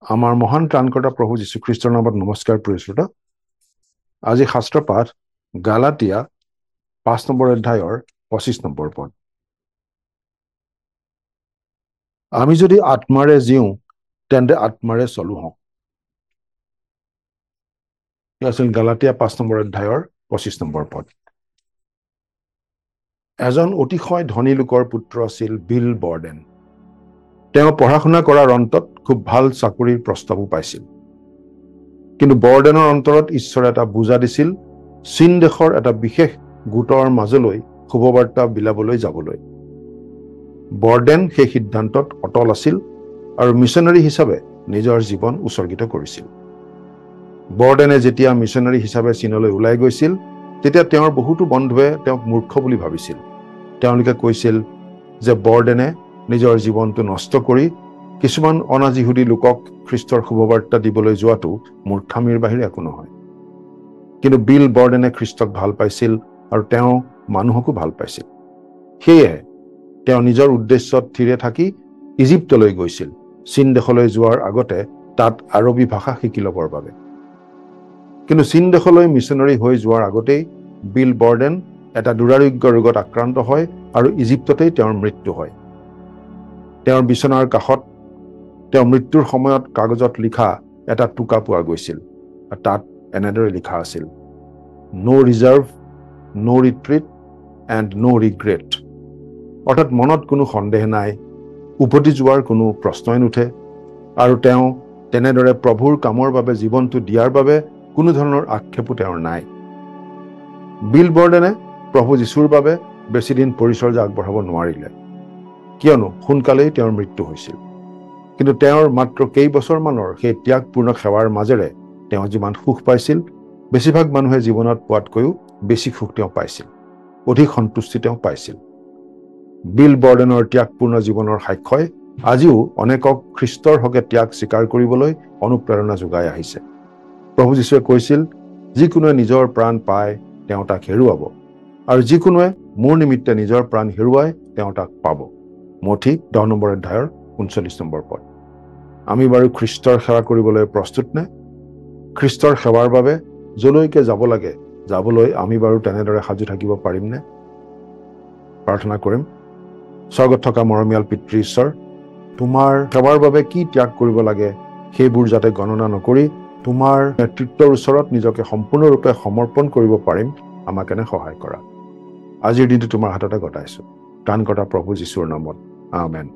আমাৰ মহান ত্ৰাণকৰ্তা প্ৰভু যীশুখ্ৰীষ্টৰ নামত নমস্কাৰ প্ৰিয়। আজি শাস্ত্ৰ পাঠ গালাতিয়া 5 নম্বৰ অধ্যায়ৰ 25 নম্বৰ পদ। আমি যদি আত্মাৰে জীওঁ তেন্তে আত্মাৰে চলো হওঁ। আছিল গালাতিয়া 5 নম্বৰ অধ্যায়ৰ 25 নম্বৰ পদ। এজন অতিশয় ধনী লোকৰ পুত্ৰ আছিল বিল বৰ্ডেন। তেওঁ পঢ়া শুনা কৰাৰ অন্তত খুব ভাল চাকৰিৰ প্ৰস্তাৱো পাইছিল। কিন্তু বৰ্ডেনৰ অন্তৰত ঈশ্বৰে এটা বুজা দিছিল, চীন দেশৰ এটা বিশেষ গোটৰ মাজলৈ শুভবাৰ্তা বিলাবলৈ যাবলৈ। বৰ্ডেন সেই সিদ্ধান্তত অটল আছিল আৰু মিছনাৰী হিচাপে নিজৰ জীৱন উৎসৰ্গিত কৰিছিল। বৰ্ডেনে যেতিয়া মিছনাৰী হিচাপে চীনলৈ ওলাই গৈছিল, তেতিয়া তেওঁৰ বহুতো বন্ধুৱে তেওঁক মূৰ্খ বুলি ভাবিছিল। তেওঁলোকে কৈছিল যে বৰ্ডেনে নিজৰ জীৱনটো নষ্ট কৰি কিছুমান অনাজিহুদী লোকক খ্ৰীষ্টৰ শুভবাৰ্তা দিবলৈ যোৱাটো মূৰ্খামিৰ বাহিৰে একো নহয়। কিন্তু বিল বৰ্ডেনে খ্ৰীষ্টক ভাল পাইছিল আৰু তেওঁ মানুহকো ভাল পাইছিল। সেয়ে তেওঁ নিজৰ উদ্দেশ্যত থিৰে থাকি ইজিপ্তলৈ গৈছিল, চীন দেশলৈ যোৱাৰ আগতে তাত আৰবী ভাষা শিকি ল'বৰ বাবে। কিন্তু চীন দেশলৈ মিছনাৰী হৈ যোৱাৰ আগতেই বিল বৰ্ডেন এটা দুৰাৰোগ্য ৰোগত আক্ৰান্ত হয় আৰু ইজিপ্ততেই তেওঁৰ মৃত্যু হয়। তেওঁৰ বিচনাৰ কাষত তেওঁ মৃত্যুৰ সময়ত কাগজত লিখা এটা টোকা পোৱা গৈছিল। তাত এনেদৰে লিখা আছিল, no reserve, no retreat and no regret. অৰ্থাৎ মনত কোনো সন্দেহ নাই, উভতি যোৱাৰ কোনো প্ৰশ্নই নুঠে আৰু তেওঁ তেনেদৰে প্ৰভুৰ কামৰ বাবে জীৱনটো দিয়াৰ বাবে কোনো ধৰণৰ আক্ষেপো তেওঁৰ নাই। বিল বৰ্ডেনে প্ৰভু যীশুৰ বাবে বেছিদিন পৰিচৰ্যা আগবঢ়াব নোৱাৰিলে, কিয়নো সোনকালেই তেওঁৰ মৃত্যু হৈছিল। কিন্তু তেওঁৰ মাত্ৰ কেইবছৰমানৰ সেই ত্যাগপূৰ্ণ সেৱাৰ মাজেৰে তেওঁ যিমান সুখ পাইছিল, বেছিভাগ মানুহে জীৱনত পোৱাতকৈও বেছি সুখ তেওঁ পাইছিল, অধিক সন্তুষ্টি তেওঁ পাইছিল। বিল বৰ্ডেনৰ ত্যাগপূৰ্ণ জীৱনৰ সাক্ষ্যই আজিও অনেকক খ্ৰীষ্টৰ হকে ত্যাগ স্বীকাৰ কৰিবলৈ অনুপ্ৰেৰণা যোগাই আহিছে। প্ৰভু যীশুৱে কৈছিল, যিকোনোৱে নিজৰ প্ৰাণ পায় তেওঁ তাক হেৰুৱাব, আৰু যিকোনোৱে মোৰ নিমিত্তে নিজৰ প্ৰাণ হেৰুৱাই তেওঁ তাক পাব। মঠি 10 নম্বৰ অধ্যায়ৰ 39 নম্বৰ পদ। আমি বাৰু খ্ৰীষ্টৰ সেৱা কৰিবলৈ প্ৰস্তুত নে? খ্ৰীষ্টৰ সেৱাৰ বাবে যলৈকে যাব লাগে যাবলৈ আমি বাৰু তেনেদৰে সাজু থাকিব পাৰিমনে? প্ৰাৰ্থনা কৰিম। স্বৰ্গত থকা মৰমীয়াল পিতৃ ঈশ্বৰ, তোমাৰ সেৱাৰ বাবে কি ত্যাগ কৰিব লাগে সেইবোৰ যাতে গণনা নকৰি তোমাৰ নেতৃত্বৰ ওচৰত নিজকে সম্পূৰ্ণৰূপে সমৰ্পণ কৰিব পাৰিম, আমাক এনে সহায় কৰা। আজিৰ দিনটো তোমাৰ হাততে গতাইছো। ত্ৰাণকৰ্তা প্ৰভু যীশুৰ নামত, আমেন।